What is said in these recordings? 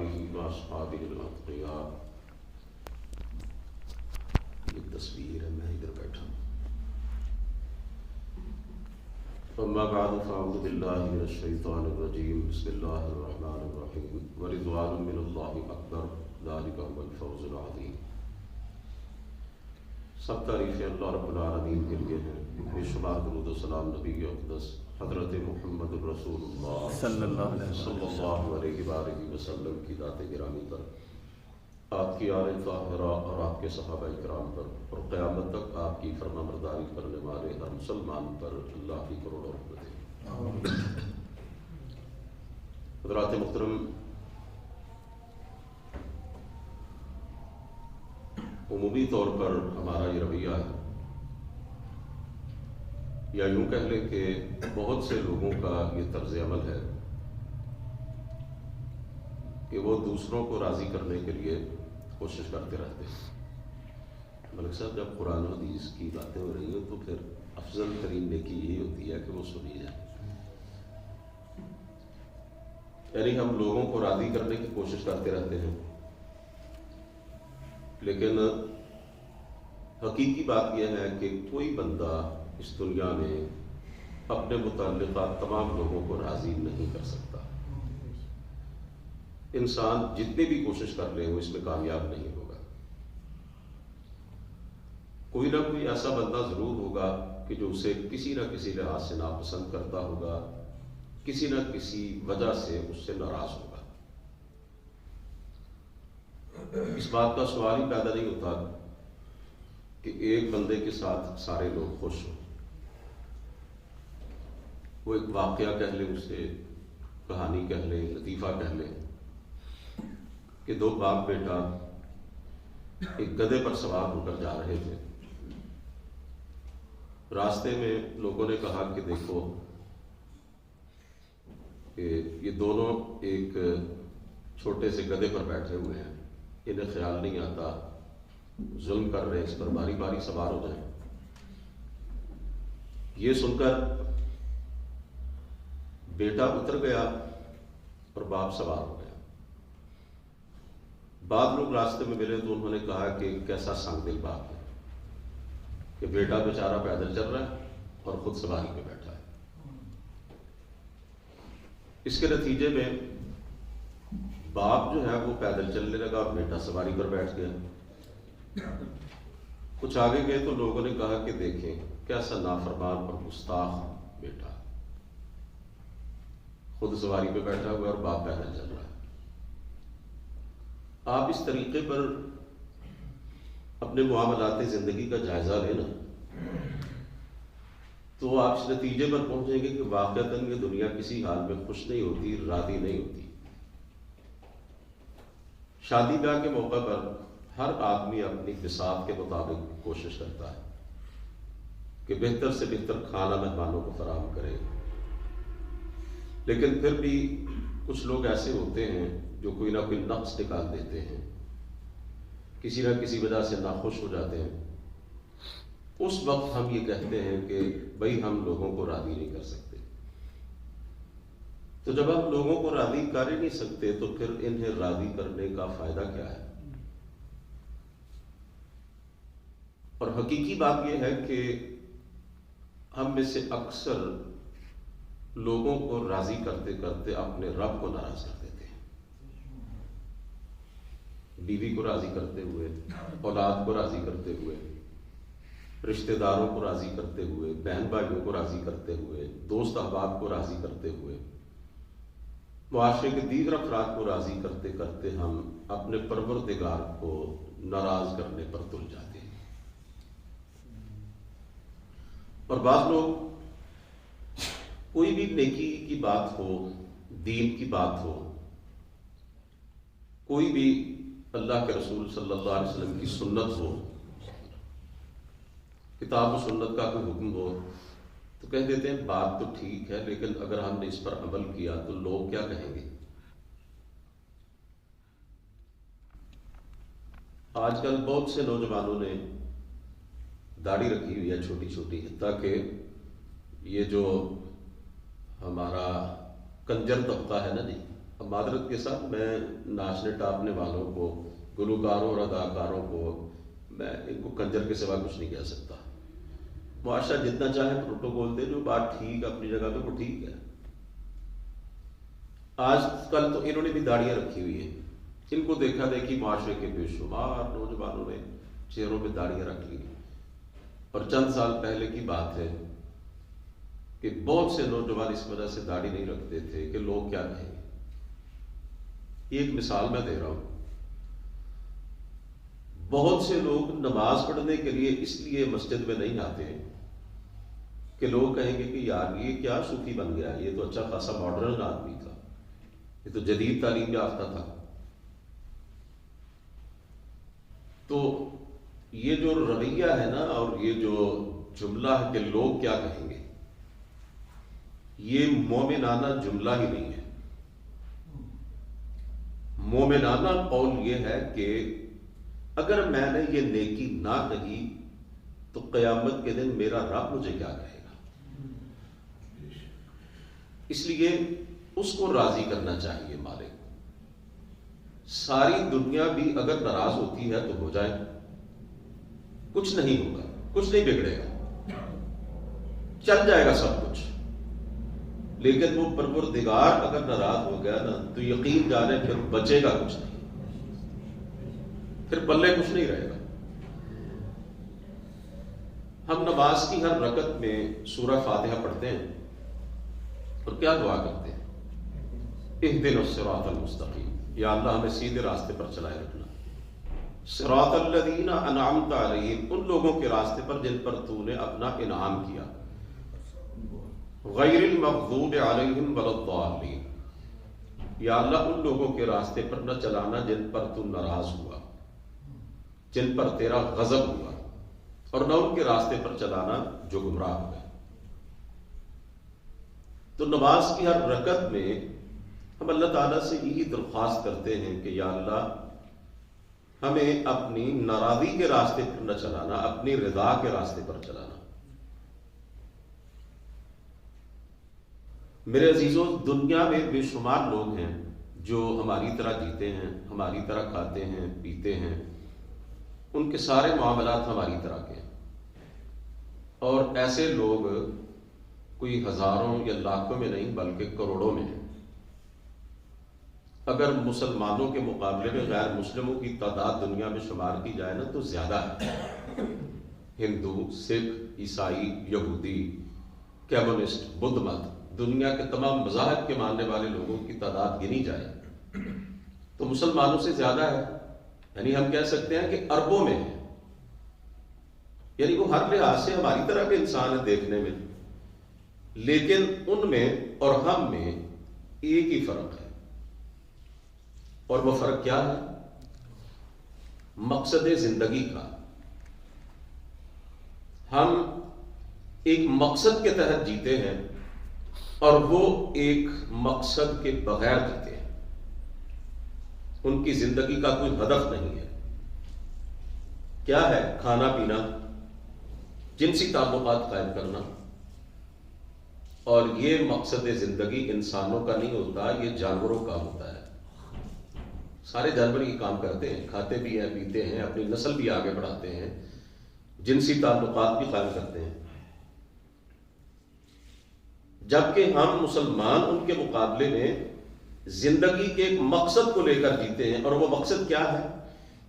آلہ واصحابہ الاتقیاء. یہ تصویر ہے، میں ادھر بیٹھا ہوں. اما بعد فاعوذ باللہ من الشیطان الرجیم. بسم اللہ الرحمن الرحیم. ورضوان من اللہ اکبر ذلک هو الفوز العظیم. سب تعریفیں اللہ رب العالمین کے لیے ہیں. بے شمار درود و سلام نبی اقدس حضرت محمد الرسول اللہ صلی اللہ علیہ وآلہ وسلم کی ذات گرامی پر، آپ کی آل طاہرہ اور آپ کے صحابہ کرام پر، اور قیامت تک آپ کی فرما برداری کرنے والے ہر مسلمان پر اللہ کی کروڑوں رحمتیں. حضرات محترم، عمومی طور پر ہمارا یہ رویہ ہے، یا یوں کہہ لیں کہ بہت سے لوگوں کا یہ طرز عمل ہے کہ وہ دوسروں کو راضی کرنے کے لیے کوشش کرتے رہتے ہیں. ملک صاحب، جب قرآن و حدیث کی باتیں ہو رہی ہیں تو پھر افضل ترین نیکی یہی ہوتی ہے کہ وہ سنی جائے. یعنی ہم لوگوں کو راضی کرنے کی کوشش کرتے رہتے ہیں، لیکن حقیقی بات یہ ہے کہ کوئی بندہ اس دنیا میں اپنے متعلقہ تمام لوگوں کو راضی نہیں کر سکتا. انسان جتنی بھی کوشش کر لے وہ اس میں کامیاب نہیں ہوگا. کوئی نہ کوئی ایسا بندہ ضرور ہوگا کہ جو اسے کسی نہ کسی لحاظ سے ناپسند کرتا ہوگا، کسی نہ کسی وجہ سے اس سے ناراض ہوگا. اس بات کا سوال ہی پیدا نہیں ہوتا کہ ایک بندے کے ساتھ سارے لوگ خوش ہوں. وہ ایک واقعہ کہہ لیں، اسے کہانی کہہ لیں، لطیفہ کہہ لیں کہ دو باپ بیٹا ایک گدھے پر سوار ہو کر جا رہے تھے. راستے میں لوگوں نے کہا کہ دیکھو کہ یہ دونوں ایک چھوٹے سے گدھے پر بیٹھے ہوئے ہیں، انہیں خیال نہیں آتا، ظلم کر رہے، اس پر باری باری سوار ہو جائیں. یہ سن کر بیٹا اتر گیا اور باپ سوار ہو گیا. بعد لوگ راستے میں ملے تو انہوں نے کہا کہ کیسا سنگ دل باپ ہے کہ بیٹا بیچارہ پیدل چل رہا ہے اور خود سواری پہ بیٹھا ہے. اس کے نتیجے میں باپ جو ہے وہ پیدل چلنے لگا اور بیٹا سواری پر بیٹھ گیا. کچھ آگے گئے تو لوگوں نے کہا کہ دیکھیں کیسا نافرمان اور گستاخ بیٹا، خود سواری پہ بیٹھا ہوا اور باپ پیدل چل رہا ہے. آپ اس طریقے پر اپنے معاملات زندگی کا جائزہ لینا تو آپ اس نتیجے پر پہنچیں گے کہ واقعتاً یہ دنیا کسی حال میں خوش نہیں ہوتی، راضی نہیں ہوتی. شادی بیاہ کے موقع پر ہر آدمی اپنی بساط کے مطابق کوشش کرتا ہے کہ بہتر سے بہتر کھانا مہمانوں کو فراہم کرے، لیکن پھر بھی کچھ لوگ ایسے ہوتے ہیں جو کوئی نہ کوئی نقص نکال دیتے ہیں، کسی نہ کسی وجہ سے ناخوش ہو جاتے ہیں. اس وقت ہم یہ کہتے ہیں کہ بھئی ہم لوگوں کو راضی نہیں کر سکتے. تو جب ہم لوگوں کو راضی کر ہی نہیں سکتے تو پھر انہیں راضی کرنے کا فائدہ کیا ہے؟ اور حقیقی بات یہ ہے کہ ہم میں سے اکثر لوگوں کو راضی کرتے کرتے اپنے رب کو ناراض کر دیتے ہیں. بیوی کو راضی کرتے ہوئے، اولاد کو راضی کرتے ہوئے، رشتہ داروں کو راضی کرتے ہوئے، بہن بھائیوں کو راضی کرتے ہوئے، دوست احباب کو راضی کرتے ہوئے، معاشرے کے دیگر افراد کو راضی کرتے کرتے ہم اپنے پروردگار کو ناراض کرنے پر تل جاتے ہیں. اور بعض لوگ کوئی بھی نیکی کی بات ہو، دین کی بات ہو، کوئی بھی اللہ کے رسول صلی اللہ علیہ وسلم کی سنت ہو، کتاب و سنت کا کوئی حکم ہو، تو کہہ دیتے ہیں بات تو ٹھیک ہے لیکن اگر ہم نے اس پر عمل کیا تو لوگ کیا کہیں گے. آج کل بہت سے نوجوانوں نے داڑھی رکھی ہوئی ہے چھوٹی چھوٹی، حتیٰ کہ یہ جو ہمارا کنجر طبقہ ہے نا جی، اب معذرت کے ساتھ میں ناچنے ٹاپنے والوں کو، گلوکاروں اور اداکاروں کو، میں ان کو کنجر کے سوا کچھ نہیں کہہ سکتا. معاشرہ جتنا چاہے پروٹوکول دے، جو بات ٹھیک اپنی جگہ پہ وہ ٹھیک ہے. آج کل تو انہوں نے بھی داڑیاں رکھی ہوئی ہیں، ان کو دیکھا دیکھی معاشرے کے بے شمار نوجوانوں نے چہروں پہ داڑیاں رکھ لی. اور چند سال پہلے کی بات ہے کہ بہت سے نوجوان اس وجہ سے داڑھی نہیں رکھتے تھے کہ لوگ کیا کہیں گے. یہ ایک مثال میں دے رہا ہوں. بہت سے لوگ نماز پڑھنے کے لیے اس لیے مسجد میں نہیں آتے کہ لوگ کہیں گے کہ یار یہ کیا صوفی بن گیا، یہ تو اچھا خاصا ماڈرن آدمی تھا، یہ تو جدید تعلیم یافتہ تھا. تو یہ جو رویہ ہے نا، اور یہ جو جملہ ہے کہ لوگ کیا کہیں گے، یہ مومنانہ جملہ ہی نہیں ہے. مومنانہ قول یہ ہے کہ اگر میں نے یہ نیکی نہ کہی تو قیامت کے دن میرا رب مجھے کیا کہے گا. اس لیے اس کو راضی کرنا چاہیے مالک. ساری دنیا بھی اگر ناراض ہوتی ہے تو ہو جائے، کچھ نہیں ہوگا، کچھ نہیں بگڑے گا، چل جائے گا سب کچھ. لیکن وہ پروردگار اگر ناراض ہو گیا نا تو یقین جانے پھر بچے گا کچھ نہیں، پھر پلے کچھ نہیں رہے گا. ہم نماز کی ہر رکعت میں سورہ فاتحہ پڑھتے ہیں اور کیا دعا کرتے ہیں؟ اہدنا الصراط المستقیم، یا اللہ ہمیں سیدھے راستے پر چلائے رکھنا. صراط الذین انعمت علیہم، ان لوگوں کے راستے پر جن پر تو نے اپنا انعام کیا. غیر المغضوب علیہم ولا الضالین، یا اللہ ان لوگوں کے راستے پر نہ چلانا جن پر تو ناراض ہوا، جن پر تیرا غضب ہوا، اور نہ ان کے راستے پر چلانا جو گمراہ ہو گئے. تو نماز کی ہر رکعت میں ہم اللہ تعالیٰ سے یہی درخواست کرتے ہیں کہ یا اللہ ہمیں اپنی ناراضی کے راستے پر نہ چلانا، اپنی رضا کے راستے پر چلانا. میرے عزیزوں، دنیا میں بے شمار لوگ ہیں جو ہماری طرح جیتے ہیں، ہماری طرح کھاتے ہیں، پیتے ہیں، ان کے سارے معاملات ہماری طرح کے ہیں. اور ایسے لوگ کوئی ہزاروں یا لاکھوں میں نہیں بلکہ کروڑوں میں ہیں. اگر مسلمانوں کے مقابلے میں غیر مسلموں کی تعداد دنیا میں شمار کی جائے نا تو زیادہ ہے. ہندو، سکھ، عیسائی، یہودی، کمیونسٹ، بدھ مت، دنیا کے تمام مذاہب کے ماننے والے لوگوں کی تعداد گنی جائے تو مسلمانوں سے زیادہ ہے. یعنی ہم کہہ سکتے ہیں کہ اربوں میں ہے. یعنی وہ ہر لحاظ سے ہماری طرح کے انسان ہیں دیکھنے میں، لیکن ان میں اور ہم میں ایک ہی فرق ہے. اور وہ فرق کیا ہے؟ مقصد زندگی کا. ہم ایک مقصد کے تحت جیتے ہیں اور وہ ایک مقصد کے بغیر جیتے ہیں. ان کی زندگی کا کوئی ہدف نہیں ہے. کیا ہے؟ کھانا پینا، جنسی تعلقات قائم کرنا. اور یہ مقصد زندگی انسانوں کا نہیں ہوتا، یہ جانوروں کا ہوتا ہے. سارے جانور یہ کام کرتے ہیں، کھاتے بھی ہیں، پیتے ہیں، اپنی نسل بھی آگے بڑھاتے ہیں، جنسی تعلقات بھی قائم کرتے ہیں. جبکہ ہم مسلمان ان کے مقابلے میں زندگی کے ایک مقصد کو لے کر جیتے ہیں. اور وہ مقصد کیا ہے؟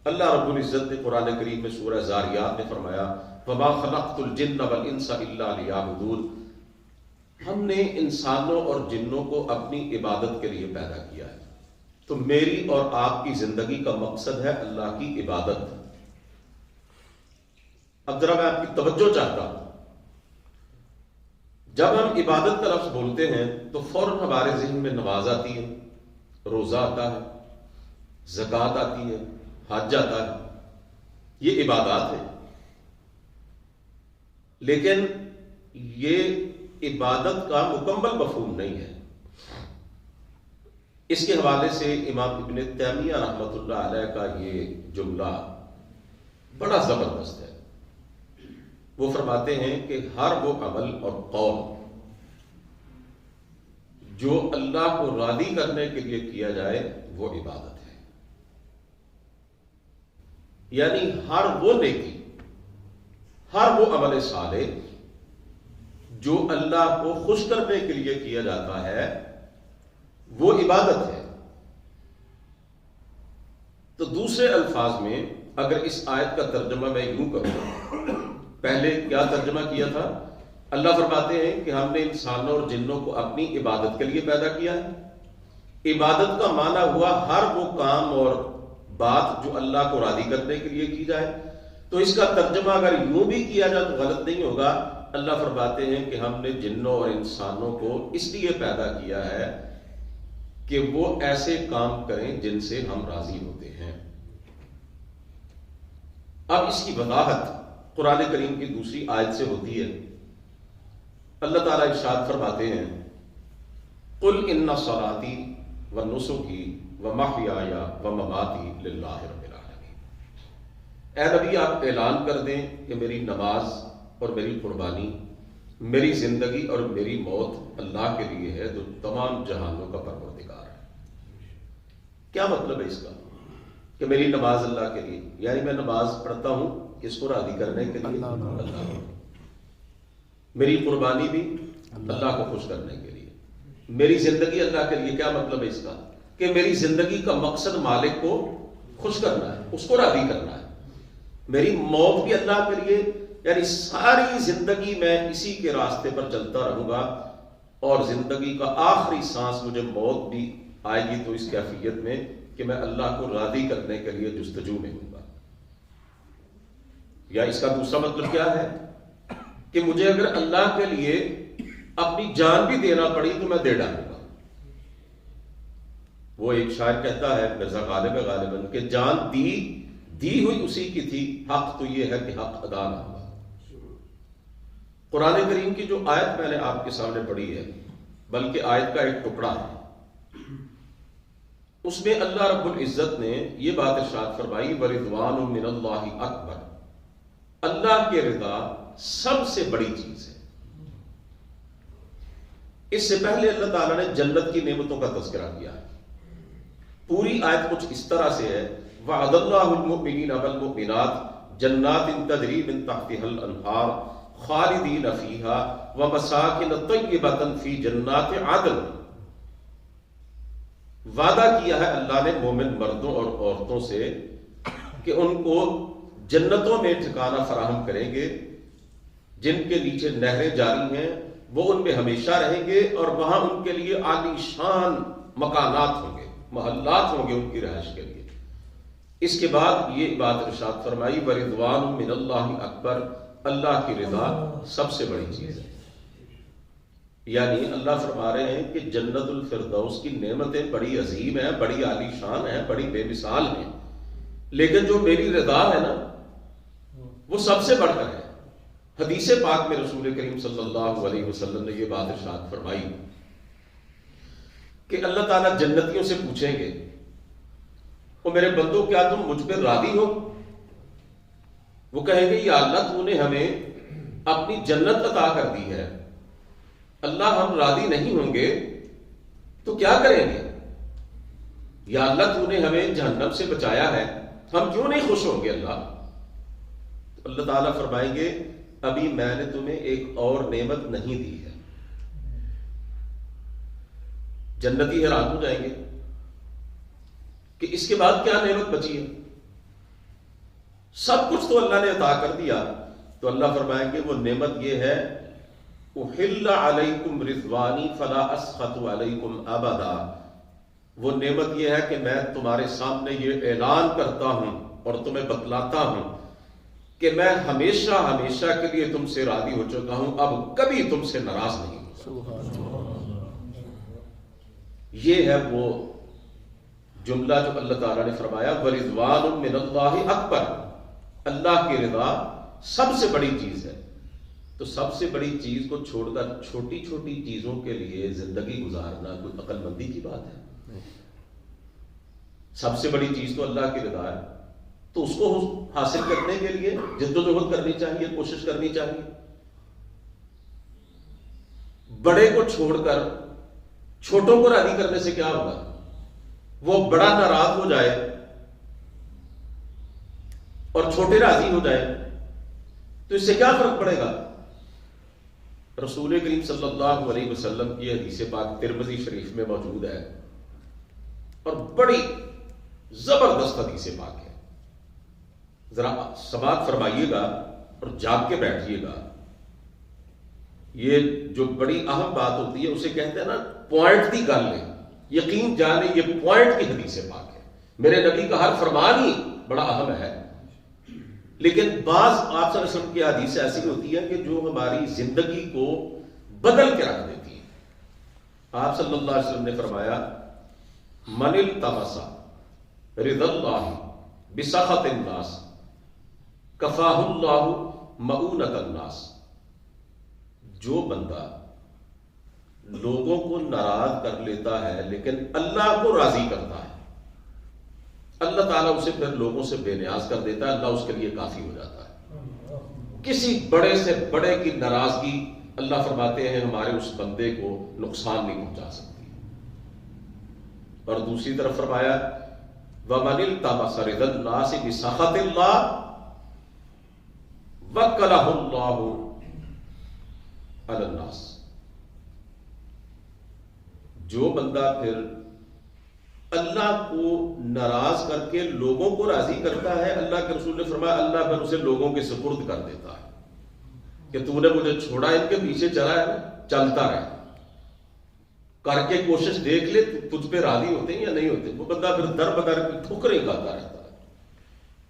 اللہ رب العزت نے قرآن کریم میں سورہ زاریات میں فرمایا وَمَا خَلَقْتُ الْجِنَّ وَالْإِنسَ إِلَّا لِيَعْبُدُونِ، ہم نے انسانوں اور جنوں کو اپنی عبادت کے لیے پیدا کیا ہے. تو میری اور آپ کی زندگی کا مقصد ہے اللہ کی عبادت. اب ذرا میں آپ کی توجہ چاہتا ہوں. جب ہم عبادت کا لفظ بولتے ہیں تو فوراً ہمارے ذہن میں نماز آتی ہے، روزہ آتا ہے، زکوٰۃ آتی ہے، حج آتا ہے. یہ عبادات ہیں. لیکن یہ عبادت کا مکمل مفہوم نہیں ہے. اس کے حوالے سے امام ابن تیمیہ رحمۃ اللہ علیہ کا یہ جملہ بڑا زبردست ہے. وہ فرماتے ہیں کہ ہر وہ عمل اور قول جو اللہ کو راضی کرنے کے لیے کیا جائے وہ عبادت ہے. یعنی ہر وہ نیکی، ہر وہ عمل صالح جو اللہ کو خوش کرنے کے لیے کیا جاتا ہے وہ عبادت ہے. تو دوسرے الفاظ میں اگر اس آیت کا ترجمہ میں یوں کروں، پہلے کیا ترجمہ کیا تھا؟ اللہ فرماتے ہیں کہ ہم نے انسانوں اور جنوں کو اپنی عبادت کے لیے پیدا کیا ہے. عبادت کا معنی ہوا ہر وہ کام اور بات جو اللہ کو راضی کرنے کے لیے کی جائے. تو اس کا ترجمہ اگر یوں بھی کیا جائے تو غلط نہیں ہوگا. اللہ فرماتے ہیں کہ ہم نے جنوں اور انسانوں کو اس لیے پیدا کیا ہے کہ وہ ایسے کام کریں جن سے ہم راضی ہوتے ہیں. اب اس کی وضاحت قرآن کریم کی دوسری آیت سے ہوتی ہے. اللہ تعالیٰ ارشاد فرماتے ہیں قل ان صلاتی ونسکی ومحیایا ومماتی للہ رب العالمین. اے نبی آپ اعلان کر دیں کہ میری نماز اور میری قربانی، میری زندگی اور میری موت اللہ کے لیے ہے جو تمام جہانوں کا پروردگار ہے. کیا مطلب ہے اس کا کہ میری نماز اللہ کے لیے؟ یعنی میں نماز پڑھتا ہوں کس کو راضی کرنے کے لیے؟ اللہ. میری قربانی بھی اللہ کو خوش کرنے کے لیے. میری زندگی اللہ کے لیے. کیا مطلب ہے اس کا کہ میری زندگی کا مقصد مالک کو خوش کرنا ہے، اس کو راضی کرنا ہے. میری موت بھی اللہ کے لیے، یعنی ساری زندگی میں اسی کے راستے پر چلتا رہوں گا، اور زندگی کا آخری سانس مجھے موت بھی آئے گی تو اس کیفیت میں کہ میں اللہ کو راضی کرنے کے لیے جستجو میں ہوں گا. یا اس کا دوسرا مطلب کیا ہے کہ مجھے اگر اللہ کے لیے اپنی جان بھی دینا پڑی تو میں دے ڈالوں گا. وہ ایک شاعر کہتا ہے مرزا غالب غالباً کہ جان دی ہوئی اسی کی تھی، حق تو یہ ہے کہ حق ادا نہ ہوا. قرآن کریم کی جو آیت میں نے آپ کے سامنے پڑھی ہے، بلکہ آیت کا ایک ٹکڑا ہے، اس میں اللہ رب العزت نے یہ بات ارشاد فرمائی وَرِضْوَانٌ مِّنَ اللَّهِ اکبر. اللہ کے رضا سب سے بڑی چیز ہے. اس سے پہلے اللہ تعالیٰ نے جنت کی نعمتوں کا تذکرہ کیا ہے. پوری آیت کچھ اس طرح سے ہے وعد اللہ المؤمنین والمؤمنات جنات تجری من تحتها الانہار خالدین فیہا ومساکن طیبۃ فی جنات عدن. وعدہ کیا ہے اللہ نے مومن مردوں اور عورتوں سے کہ ان کو جنتوں میں ٹھکانہ فراہم کریں گے جن کے نیچے نہریں جاری ہیں، وہ ان میں ہمیشہ رہیں گے، اور وہاں ان کے لیے عالی شان مکانات ہوں گے، محلات ہوں گے ان کی رہائش کے لیے. اس کے بعد یہ بات ارشاد فرمائی وَرِضْوَانٌ مِّنَ اللَّهِ اکبر. اللہ کی رضا سب سے بڑی چیز ہے. یعنی اللہ فرما رہے ہیں کہ جنت الفردوس کی نعمتیں بڑی عظیم ہیں، بڑی عالی شان ہیں، بڑی بے مثال ہیں، لیکن جو میری رضا ہے نا وہ سب سے بڑھ کر ہے. حدیث پاک میں رسول کریم صلی اللہ علیہ وسلم نے یہ بات ارشاد فرمائی کہ اللہ تعالیٰ جنتیوں سے پوچھیں گے وہ میرے بندو کیا تم مجھ پہ راضی ہو؟ وہ کہیں گے یا اللہ تو نے ہمیں اپنی جنت عطا کر دی ہے، اللہ ہم راضی نہیں ہوں گے تو کیا کریں گے؟ یا اللہ تو نے ہمیں جہنم سے بچایا ہے، ہم کیوں نہیں خوش ہوں گے اللہ؟ تو اللہ تعالیٰ فرمائیں گے ابھی میں نے تمہیں ایک اور نعمت نہیں دی ہے. جنتی حیران ہو جائیں گے کہ اس کے بعد کیا نعمت بچی ہے، سب کچھ تو اللہ نے عطا کر دیا. تو اللہ فرمائیں گے وہ نعمت یہ ہے احل علیکم رضوانی فلا اسخط علیکم ابدا. وہ نعمت یہ ہے کہ میں تمہارے سامنے یہ اعلان کرتا ہوں اور تمہیں بتلاتا ہوں کہ میں ہمیشہ ہمیشہ کے لیے تم سے راضی ہو چکا ہوں، اب کبھی تم سے ناراض نہیں ہوں. یہ ہے وہ جملہ جو اللہ تعالیٰ نے فرمایا وَرِضْوَانٌ مِّنَ اللَّهِ اکبر. اللہ کی رضا سب سے بڑی چیز ہے. تو سب سے بڑی چیز کو چھوڑ کر چھوٹی چھوٹی چیزوں کے لیے زندگی گزارنا کوئی عقل مندی کی بات ہے؟ سب سے بڑی چیز تو اللہ کی رضا ہے، تو اس کو حاصل کرنے کے لیے جدوجہد کرنی چاہیے، کوشش کرنی چاہیے. بڑے کو چھوڑ کر چھوٹوں کو راضی کرنے سے کیا ہوگا؟ وہ بڑا ناراض ہو جائے اور چھوٹے راضی ہو جائے تو اس سے کیا فرق پڑے گا؟ رسول کریم صلی اللہ علیہ وسلم کی حدیث پاک ترمذی شریف میں موجود ہے اور بڑی زبردست حدیث پاک ہے. ذرا سماعت فرمائیے گا اور جاگ کے بیٹھیے گا. یہ جو بڑی اہم بات ہوتی ہے اسے کہتے ہیں نا پوائنٹ کی گل ہے. یقین جانے یہ پوائنٹ کی حدیث پاک ہے. میرے نبی کا ہر فرمان ہی بڑا اہم ہے، لیکن بعض آپ صلی اللہ علیہ وسلم کی حدیث ایسی ہوتی ہے کہ جو ہماری زندگی کو بدل کے رکھ دیتی ہے. آپ صلی اللہ علیہ وسلم نے فرمایا من التمس رضا اللہ بسخط الناس کفاہ اللہ مؤونۃ الناس. جو بندہ لوگوں کو ناراض کر لیتا ہے لیکن اللہ کو راضی کرتا ہے، اللہ تعالیٰ اسے پھر لوگوں سے بے نیاز کر دیتا ہے. اللہ اس کے لیے کافی ہو جاتا ہے. کسی بڑے سے بڑے کی ناراضگی اللہ فرماتے ہیں ہمارے اس بندے کو نقصان نہیں پہنچا سکتی. اور دوسری طرف فرمایا وَمَنِ الْتَمَسَ رِضَا النَّاسِ بِسَخَطِ اللَّهِ وَكَّلَهُ اللَّهُ عَلَى النَّاسِ. جو بندہ پھر اللہ کو ناراض کر کے لوگوں کو راضی کرتا ہے، اللہ کے رسول نے فرمایا اللہ پھر اسے لوگوں کے سپرد کر دیتا ہے کہ تو نے مجھے چھوڑا، ان کے پیچھے چلا ہے نا، چلتا رہے، کر کے کوشش دیکھ لے تجھ پہ راضی ہوتے ہیں یا نہیں ہوتے. وہ بندہ پھر در بدر ٹھکریں کھاتا رہتا ہے.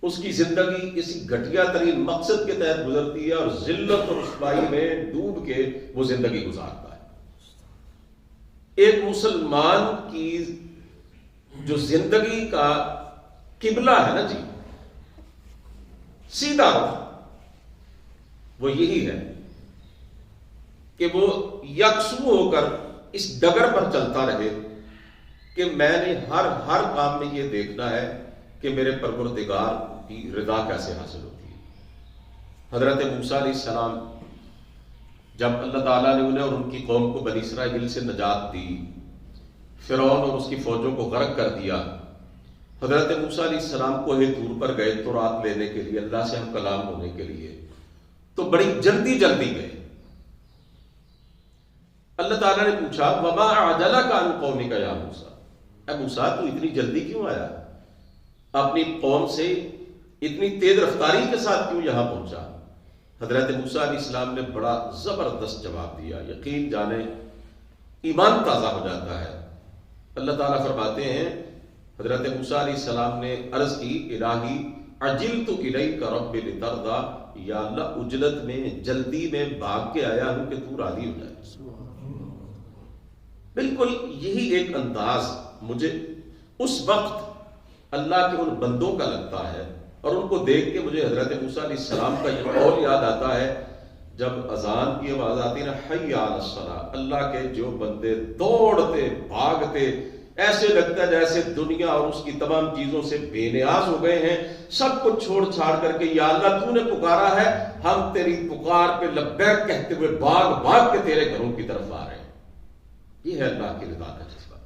اس کی زندگی کسی گھٹیا ترین مقصد کے تحت گزرتی ہے اور ذلت اور رسوائی میں ڈوب کے وہ زندگی گزارتا ہے. ایک مسلمان کی جو زندگی کا قبلہ ہے نا جی، سیدھا وہ یہی ہے کہ وہ یکسو ہو کر اس ڈگر پر چلتا رہے کہ میں نے ہر کام میں یہ دیکھنا ہے کہ میرے پروردگار کی رضا کیسے حاصل ہوتی ہے. حضرت موسیٰ علیہ السلام جب اللہ تعالیٰ نے انہیں اور ان کی قوم کو بنی اسرائیل سے نجات دی، فرعون اور اس کی فوجوں کو غرق کر دیا، حضرت موسیٰ علیہ السلام کوہ طور پر گئے تورات لینے کے لیے، اللہ سے ہم کلام ہونے کے لیے، تو بڑی جلدی گئے. اللہ تعالیٰ نے پوچھا وما اعجلک عن قومک یا موسیٰ، اے موسیٰ تو اتنی جلدی کیوں آیا؟ اپنی قوم سے اتنی تیز رفتاری کے ساتھ کیوں یہاں پہنچا؟ حضرت موسیٰ علیہ السلام نے بڑا زبردست جواب دیا. یقین جانے ایمان تازہ ہو جاتا ہے. اللہ تعالیٰ فرماتے ہیں حضرت موسیٰ علیہ السلام نے عرض کی الہی عجلت الیک رب لترضی، یا اللہ عجلت میں جلدی میں بھاگ کے آیا ہوں کہ تو راضی ہو جائے. بالکل یہی ایک انداز مجھے اس وقت اللہ کے ان بندوں کا لگتا ہے اور ان کو دیکھ کے مجھے حضرت موسیٰ علیہ السلام کا یہ قول یاد آتا ہے جب اذان کی آواز آتی نا حی علی الصلاۃ، اللہ کے جو بندے دوڑتے بھاگتے، ایسے لگتا ہے جیسے دنیا اور اس کی تمام چیزوں سے بے نیاز ہو گئے ہیں، سب کچھ چھوڑ چھاڑ کر کے یا اللہ تو نے پکارا ہے، ہم تیری پکار پہ لبیک کہتے ہوئے بھاگ کے تیرے گھروں کی طرف آ رہے ہیں. یہ ہے اللہ کی رضا کا جذبہ.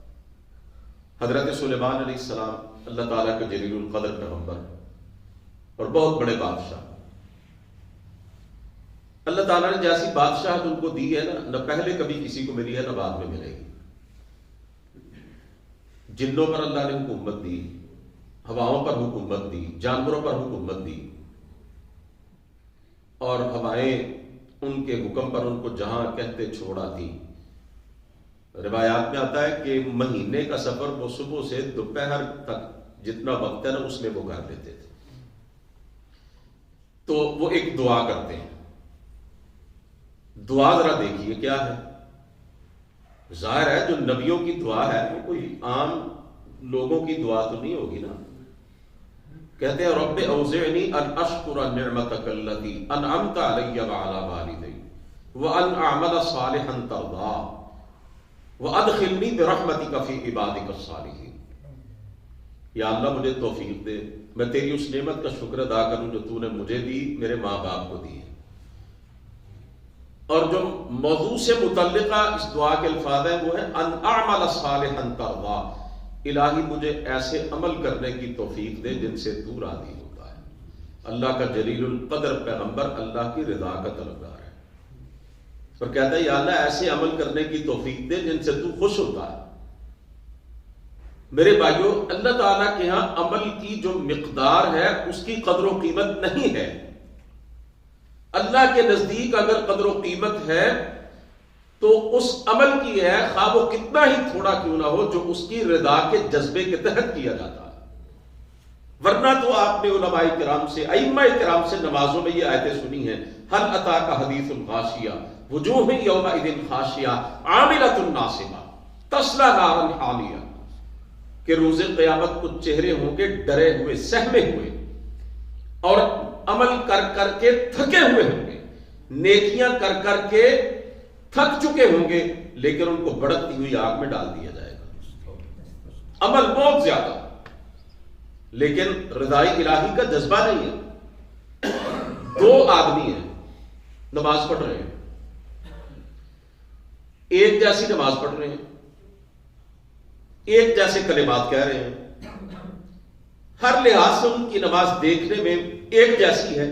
حضرت سلیمان علیہ السلام اللہ تعالیٰ کے جلیل القدر پیغمبر اور بہت بڑے بادشاہ، اللہ تعالیٰ نے جیسی بادشاہت ان کو دی ہے نا، نہ پہلے کبھی کسی کو ملی ہے نہ بعد میں ملے گی. جنوں پر اللہ نے حکومت دی، ہواؤں پر حکومت دی، جانوروں پر حکومت دی، اور ہوائیں ان کے حکم پر ان کو جہاں کہتے چھوڑا دی. روایات میں آتا ہے کہ مہینے کا سفر وہ صبح سے دوپہر تک جتنا وقت ہے نا اس میں وہ کر لیتے تھے. تو وہ ایک دعا کرتے ہیں. دعا ذرا دیکھیے کیا ہے. ظاہر ہے جو نبیوں کی دعا ہے وہ کوئی عام لوگوں کی دعا تو نہیں ہوگی نا. کہتے ہیں رب اوزعنی ان اشکر نعمتک التی انعمت علی وعلی والدی وان اعمل صالحا ترضاه وادخلنی برحمتک فی عبادک الصالحین. یا اللہ مجھے توفیق دے میں تیری اس نعمت کا شکر ادا کروں جو تو نے مجھے دی، میرے ماں باپ کو دی ہے. اور جو موضوع سے متعلقہ اس دعا کے الفاظ ہیں وہ ہے ان اعمل صالحا ترضا، الہی مجھے ایسے عمل کرنے کی توفیق دے جن سے تو راضی ہوتا ہے۔ اللہ کا جلیل القدر پیغمبر اللہ کی رضا کا طلبگار ہے اور کہتا ہے یا اللہ ایسے عمل کرنے کی توفیق دے جن سے تو خوش ہوتا ہے۔ میرے بھائیوں، اللہ تعالیٰ کے ہاں عمل کی جو مقدار ہے اس کی قدر و قیمت نہیں ہے۔ اللہ کے نزدیک اگر قدر و قیمت ہے تو اس عمل کی ہے، خواہ وہ کتنا ہی تھوڑا کیوں نہ ہو، جو اس کی رضا کے جذبے کے تحت کیا جاتا ہے۔ ورنہ تو آپ نے علماء کرام سے، ائمہ کرام سے نمازوں میں یہ آیتیں سنی ہیں، هل اتاک حدیث الغاشیہ وجوہ یومئذ خاشعہ عاملۃ ناصبہ تصلی نارا حامیہ، کہ روز قیامت کچھ چہرے ہوں گے ڈرے ہوئے، سہمے ہوئے، اور عمل کر کر کے تھکے ہوئے ہوں گے، نیکیاں کر کر کے تھک چکے ہوں گے، لیکن ان کو بڑکتی ہوئی آگ میں ڈال دیا جائے گا۔ عمل بہت زیادہ، لیکن رضائی الہی کا جذبہ نہیں ہے۔ دو آدمی ہیں نماز پڑھ رہے ہیں، ایک جیسی نماز پڑھ رہے ہیں، ایک جیسے کلمات کہہ رہے ہیں، ہر لحاظ سے ان کی نماز دیکھنے میں ایک جیسی ہے،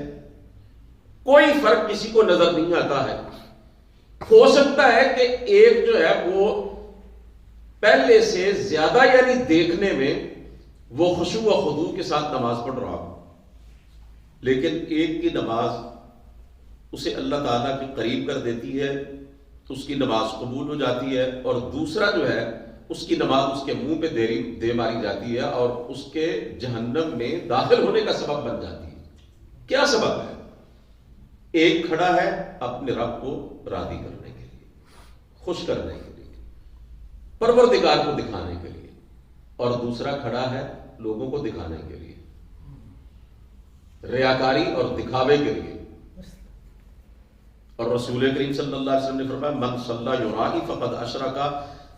کوئی فرق کسی کو نظر نہیں آتا ہے۔ ہو سکتا ہے کہ ایک جو ہے وہ پہلے سے زیادہ یعنی دیکھنے میں وہ خشوع و خضوع کے ساتھ نماز پڑھ رہا ہو، لیکن ایک کی نماز اسے اللہ تعالیٰ کے قریب کر دیتی ہے، اس کی نماز قبول ہو جاتی ہے، اور دوسرا جو ہے اس کی نماز اس کے منہ پہ دے ماری جاتی ہے اور اس کے جہنم میں داخل ہونے کا سبب بن جاتی ہے۔ کیا سبب ہے؟ ایک کھڑا ہے اپنے رب کو راضی کرنے کے لیے، خوش کرنے کے لیے، پروردگار کو دکھانے کے لیے، اور دوسرا کھڑا ہے لوگوں کو دکھانے کے لیے، ریاکاری اور دکھاوے کے لیے۔ اور رسول کریم صلی اللہ علیہ وسلم نے فرمایا من صلی یرائی فقد اشرک،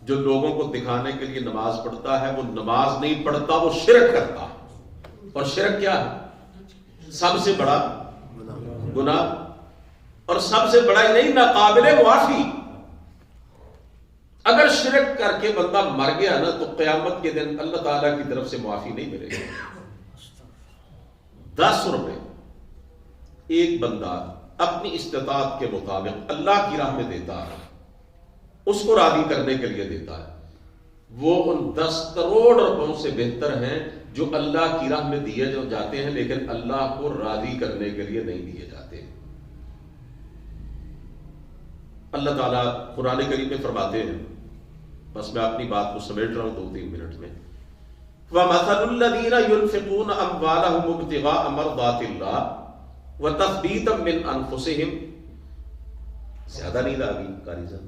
جو لوگوں کو دکھانے کے لیے نماز پڑھتا ہے وہ نماز نہیں پڑھتا، وہ شرک کرتا ہے۔ اور شرک کیا ہے؟ سب سے بڑا گناہ، اور سب سے بڑا ہی نہیں، ناقابل معافی۔ اگر شرک کر کے بندہ مر گیا نا تو قیامت کے دن اللہ تعالیٰ کی طرف سے معافی نہیں ملے گی۔ 10 روپے ایک بندہ اپنی استطاعت کے مطابق اللہ کی راہ میں دیتا ہے، اس کو راضی کرنے کے لیے دیتا ہے، وہ ان 10 کروڑ روپوں سے بہتر ہیں جو اللہ کی راہ میں دیے جو جاتے ہیں لیکن اللہ کو راضی کرنے کے لیے نہیں دیے جاتے۔ اللہ تعالیٰ قرآن کریم میں فرماتے ہیں، بس میں اپنی بات کو سمیٹ رہا ہوں 2-3 منٹ میں، وَمَثَلُ الَّذِينَ يُنْفِقُونَ أَمْوَالَهُمْ ابْتِغَاءَ مَرْضَاتِ اللَّهِ وَتَثْبِيتًا مِّنْ أَنفُسِهِمْ۔ زیادہ نیند آ گئی قاری صاحب؟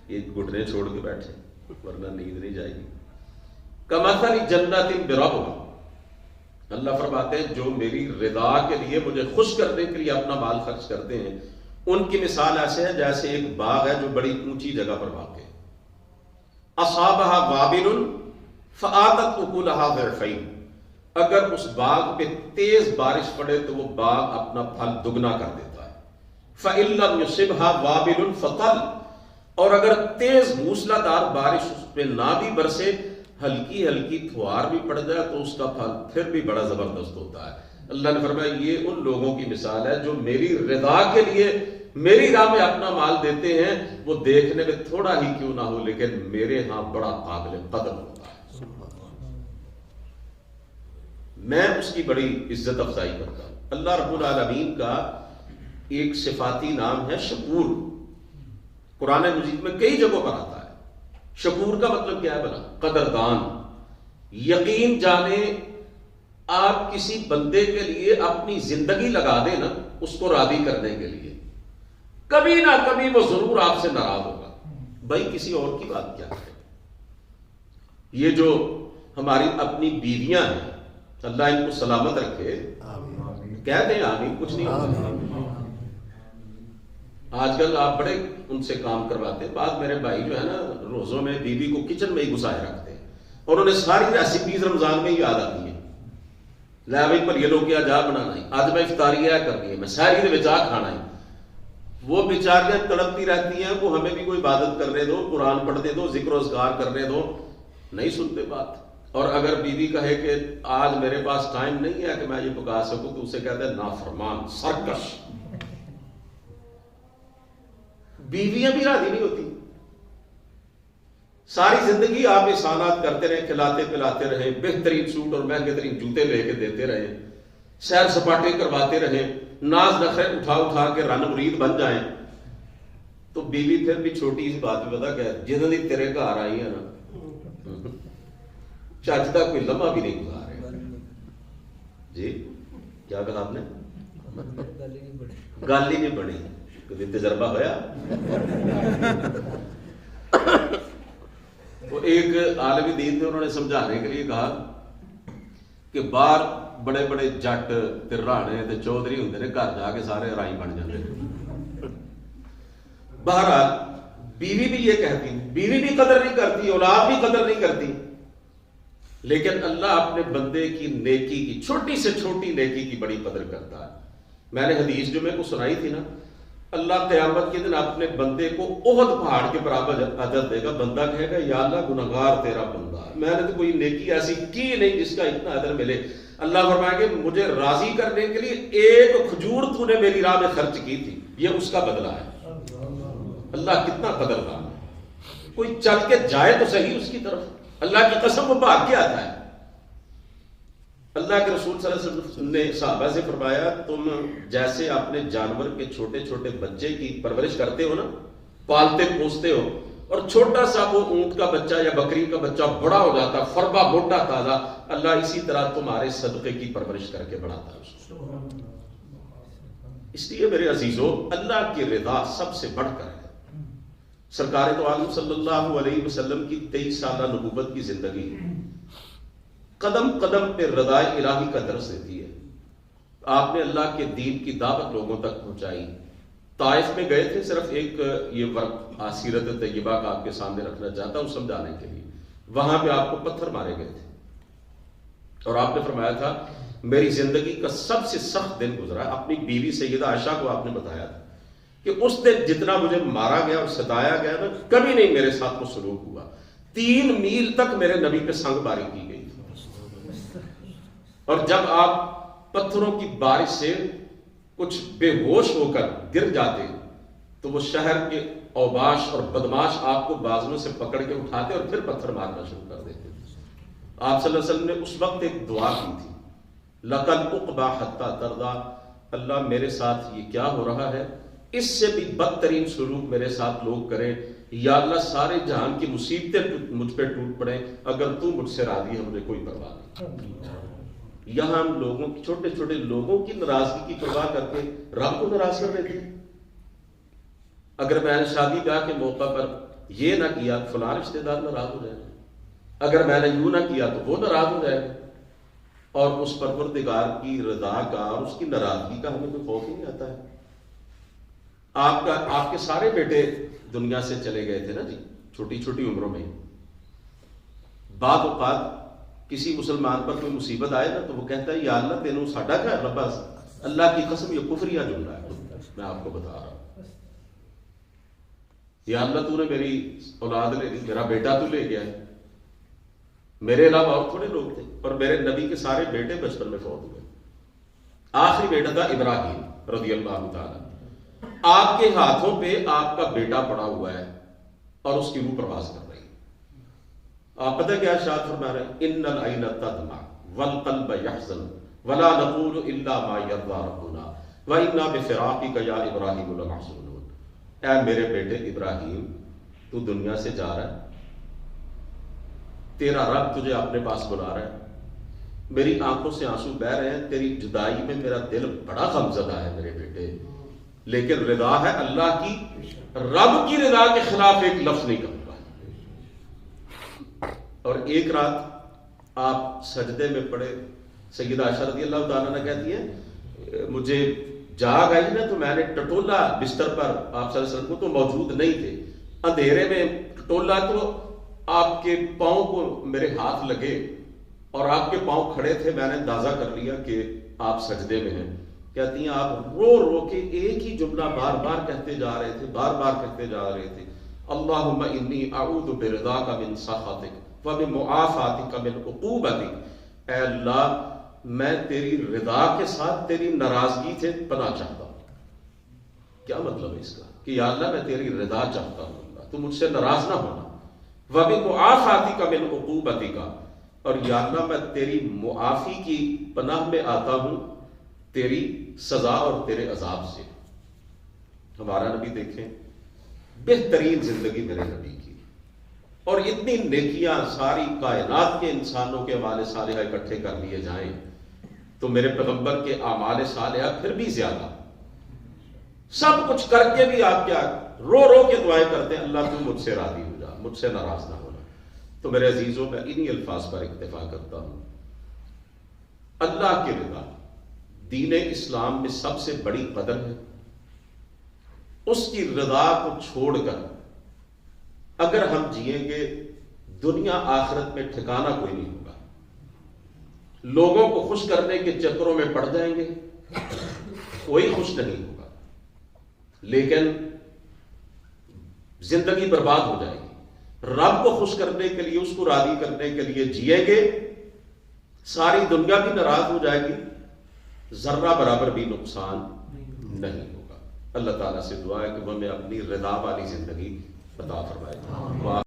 یہ گھٹنے چھوڑ کے بیٹھے ورنہ نیند نہیں جائے گی۔ کمثل جنت بربوہا، اللہ فرماتے ہیں جو میری رضا کے لیے مجھے خوش کرنے کے لیے اپنا مال خرچ کرتے ہیں، ان کی مثال ایسے ہے جیسے ایک باغ ہے جو بڑی اونچی جگہ پر واقع ہے، اصابہا وابل فآتت اکلہا ضعفین، اگر اس باغ پہ تیز بارش پڑے تو وہ باغ اپنا پھل دگنا کر دیتا ہے، فإن لم یصبھا وابل فطل، اور اگر تیز موسلا دار بارش اس پہ نہ بھی برسے، ہلکی ہلکی پھوار بھی پڑ جائے تو اس کا پھل پھر بھی بڑا زبردست ہوتا ہے۔ اللہ نے فرمایا یہ ان لوگوں کی مثال ہے جو میری رضا کے لیے میری راہ میں اپنا مال دیتے ہیں، وہ دیکھنے میں تھوڑا ہی کیوں نہ ہو لیکن میرے ہاں بڑا قابل قدر ہوتا ہے، میں اس کی بڑی عزت افزائی کرتا ہوں۔ اللہ رب العالمین کا ایک صفاتی نام ہے شکور، قرآن مجید میں کئی جگہوں پر آتا ہے۔ شکور کا مطلب کیا ہے بھلا؟ قدردان۔ یقین جانے آپ کسی بندے کے لیے اپنی زندگی لگا دیں نا اس کو راضی کرنے کے لیے، کبھی نہ کبھی وہ ضرور آپ سے ناراض ہوگا۔ بھائی کسی اور کی بات کیا ہے؟ یہ جو ہماری اپنی بیویاں ہیں، اللہ ان کو سلامت رکھے، کہتے ہیں آمین، کچھ نہیں ہوتا۔ آج کل آپ بڑے ان سے کام کرواتے ہیں، بعض میرے بھائی جو ہے نا روزوں میں بیوی کو کچن میں ہی گھسائے رکھتے ہیں اور انہیں ساری ریسیپیز رمضان میں ہی یاد آتی ہیں، لے بھائی پر یہ لوگ کیا جا بنانا ہے، آج میں افطاری ہے کرنی ہے، میں ساری دے وچ آ کھانا ہے، وہ بیچاریاں تڑپتی رہتی ہیں، وہ ہمیں بھی کوئی عبادت کرنے دو، قرآن پڑھنے دو، ذکر و اذکار کرنے دو، نہیں سنتے بات۔ اور اگر بیوی کہے کہ آج میرے پاس ٹائم نہیں ہے کہ میں یہ پکا سکوں، تو اسے کہتے ہیں نافرمان، سرکش۔ بیویاں بھی راضی نہیں ہوتی، ساری زندگی آپ احسانات کرتے رہے، کھلاتے پلاتے رہے، بہترین سوٹ اور مہنگے ترین جوتے لے کے دیتے رہے، سیر سپاٹے کرواتے رہے، ناز نخرے اٹھا اٹھا کے رن مرید بن جائیں، تو بیوی پھر بھی چھوٹی سی بات بھی پتا کہ جتنے دی تیرے گھر آئی ہے نا، چج کا کوئی لمحہ بھی نہیں گزارے۔ جی کیا کہا آپ نے؟ گل ہی نہیں بنی، کبھی تجربہ ہوا؟ وہ ایک عالم دین تھے، انہوں نے سمجھانے کے لیے کہا کہ باہر بڑے بڑے جٹ تے رانے تے چودھری ہوندے نے، گھر جا کے سارے رائی بن جاندے۔ بہرحال بیوی بھی یہ کہتی، بیوی بھی قدر نہیں کرتی، اولاد بھی قدر نہیں کرتی، لیکن اللہ اپنے بندے کی نیکی کی، چھوٹی سے چھوٹی نیکی کی بڑی قدر کرتا ہے۔ میں نے حدیث جو میں کو سنائی تھی نا، اللہ قیامت کے دن اپنے بندے کو احد پہاڑ کے برابر اجر دے گا، بندہ کہے گا یا اللہ گنہگار تیرا بندہ، میں نے تو کوئی نیکی ایسی کی نہیں جس کا اتنا اجر ملے۔ اللہ فرمائے گا مجھے راضی کرنے کے لیے ایک کھجور تو نے میری راہ میں خرچ کی تھی، یہ اس کا بدلہ ہے۔ اللہ کتنا قدردان ہے، کوئی چل کے جائے تو صحیح اس کی طرف، اللہ کی قسم وہ بھاگ کے آتا ہے۔ اللہ کے رسول صلی اللہ علیہ وسلم نے صحابہ سے فرمایا تم جیسے اپنے جانور کے چھوٹے چھوٹے بچے کی پرورش کرتے ہو نا، پالتے پوستے ہو، اور چھوٹا سا وہ اونٹ کا بچہ یا بکری کا بچہ بڑا ہو جاتا، فربا موٹا تازہ، اللہ اسی طرح تمہارے صدقے کی پرورش کر کے بڑھاتا ہے۔ اس لیے میرے عزیزو، اللہ کی رضا سب سے بڑھ کر ہے۔ سرکار تو عالم صلی اللہ علیہ وسلم کی 23 سالہ نبوت کی زندگی قدم قدم پہ رضا الہی کا درس دیتی ہے۔ آپ نے اللہ کے دین کی دعوت لوگوں تک پہنچائی۔ طائف میں گئے تھے، صرف ایک یہ ورق سیرت طیبہ کا آپ کے سامنے رکھنا چاہتا ہوں سمجھانے کے لیے۔ وہاں پہ آپ کو پتھر مارے گئے تھے، اور آپ نے فرمایا تھا میری زندگی کا سب سے سخت دن گزرا۔ اپنی بیوی سیدہ عائشہ کو آپ نے بتایا تھا کہ اس دن جتنا مجھے مارا گیا اور ستایا گیا نا، کبھی نہیں میرے ساتھ وہ سلوک ہوا۔ 3 میل تک میرے نبی پہ سنگ باری کی گئی، اور جب آپ پتھروں کی بارش سے کچھ بے ہوش ہو کر گر جاتے تو وہ شہر کے اوباش اور بدماش آپ کو بازوؤں سے پکڑ کے اٹھاتے اور پھر پتھر مارنا شروع کر دیتے۔ آپ صلی اللہ علیہ وسلم نے اس وقت ایک دعا کی تھی، لَقَدْ اُقْبَى حَتَّى تَرْضَى، اللہ میرے ساتھ یہ کیا ہو رہا ہے، اس سے بھی بدترین سلوک میرے ساتھ لوگ کریں، یا اللہ سارے جہان کی مصیبتیں مجھ پہ ٹوٹ پڑیں، اگر تو مجھ سے راضی ہے مجھے کوئی پرواہ نہیں۔ یہاں ہم لوگوں کی، چھوٹے چھوٹے لوگوں کی ناراضگی کی پرواہ کر کے رب کو ناراض کر رہے تھے۔ اگر میں نے شادی بیاہ کے موقع پر یہ نہ کیا تو فلاں رشتے دار ناراض ہو جائے گا، اگر میں نے یوں نہ کیا تو وہ ناراض ہو جائے گا، اور اس پروردگار کی رضا کا اور اس کی ناراضگی کا ہمیں کوئی خوف ہی نہیں آتا ہے۔ آپ کے سارے بیٹے دنیا سے چلے گئے تھے نا جی، چھوٹی چھوٹی عمروں میں۔ بعض اوقات کسی مسلمان پر کوئی مصیبت آئے نا تو وہ کہتا ہے یا اللہ تینوں ساڈا گھر ربا، اللہ کی قسم یہ کفریہ جملہ ہے، میں آپ کو بتا رہا ہوں۔ یا اللہ تو نے میری اولاد لے لی، میرا بیٹا تو لے گیا ہے، میرے علاوہ اور تھوڑے لوگ تھے، اور میرے نبی کے سارے بیٹے بچپن میں فوت ہوئے۔ آخری بیٹا تھا ابراہیم رضی اللہ تعالی، آپ کے ہاتھوں پہ آپ کا بیٹا پڑا ہوا ہے اور اس کی روح پرواز کر رہی ہے۔ آپ پتہ کیا ارشاد فرما رہے ہیں، ان العین تدمع والقلب یحزن ولا نقول الا ما یرضی ربنا وانا بفراقک یا ابراہیم لمحزونون۔ اے میرے بیٹے ابراہیم، تو دنیا سے جا رہا ہے، تیرا رب تجھے اپنے پاس بلا رہا ہے، میری آنکھوں سے آنسو بہہ رہے ہیں، تیری جدائی میں میرا دل بڑا غمزدہ ہے میرے بیٹے، لیکن رضا ہے اللہ کی، رب کی رضا کے خلاف ایک لفظ نہیں کروں گا۔ اور ایک رات آپ سجدے میں پڑے، سیدہ عائشہ رضی اللہ تعالیٰ عنہ کہتی ہے مجھے جاگ آئی نا تو میں نے ٹٹولا بستر پر، آپ صلی اللہ علیہ وسلم کو تو موجود نہیں تھے، اندھیرے میں ٹٹولا تو آپ کے پاؤں کو میرے ہاتھ لگے اور آپ کے پاؤں کھڑے تھے، میں نے اندازہ کر لیا کہ آپ سجدے میں ہیں، کہتی ہیں آپ رو رو کے ایک ہی جملہ بار بار کہتے جا رہے تھے، بار بار کہتے جا رہے تھے، اللہم انی اعوذ برضاک من سخطک وبمعافاتک من عقوبتک، اے اللہ میں تیری رضا کے ساتھ تیری ناراضگی سے پناہ چاہتا ہوں۔ کیا مطلب ہے اس کا؟ کہ یا اللہ میں تیری رضا چاہتا ہوں، اللہ تو مجھ سے ناراض نہ ہونا، وبمعافاتک من عقوبتک، اور یا اللہ میں تیری معافی کی پناہ میں آتا ہوں تیری سزا اور تیرے عذاب سے۔ ہمارا نبی دیکھیں، بہترین زندگی میرے نبی کی، اور اتنی نیکیاں ساری کائنات کے انسانوں کے اعمال صالحہ اکٹھے کر لیے جائیں تو میرے پیغمبر کے اعمال صالحہ پھر بھی زیادہ، سب کچھ کر کے بھی آپ کیا رو رو کے دعائیں کرتے ہیں، اللہ تو مجھ سے راضی ہو جا، مجھ سے ناراض نہ ہونا۔ تو میرے عزیزوں میں انہی الفاظ پر اکتفا کرتا ہوں۔ اللہ کی رضا دین اسلام میں سب سے بڑی قدر ہے۔ اس کی رضا کو چھوڑ کر اگر ہم جئیں گے دنیا آخرت میں ٹھکانہ کوئی نہیں ہوگا، لوگوں کو خوش کرنے کے چکروں میں پڑ جائیں گے، کوئی خوش نہیں ہوگا، لیکن زندگی برباد ہو جائے گی۔ رب کو خوش کرنے کے لیے، اس کو راضی کرنے کے لیے جئیں گے، ساری دنیا بھی ناراض ہو جائے گی، ذرہ برابر بھی نقصان نہیں ہوگا۔ اللہ تعالیٰ سے دعا ہے کہ وہ ہمیں اپنی رضا والی زندگی عطا فرمائے۔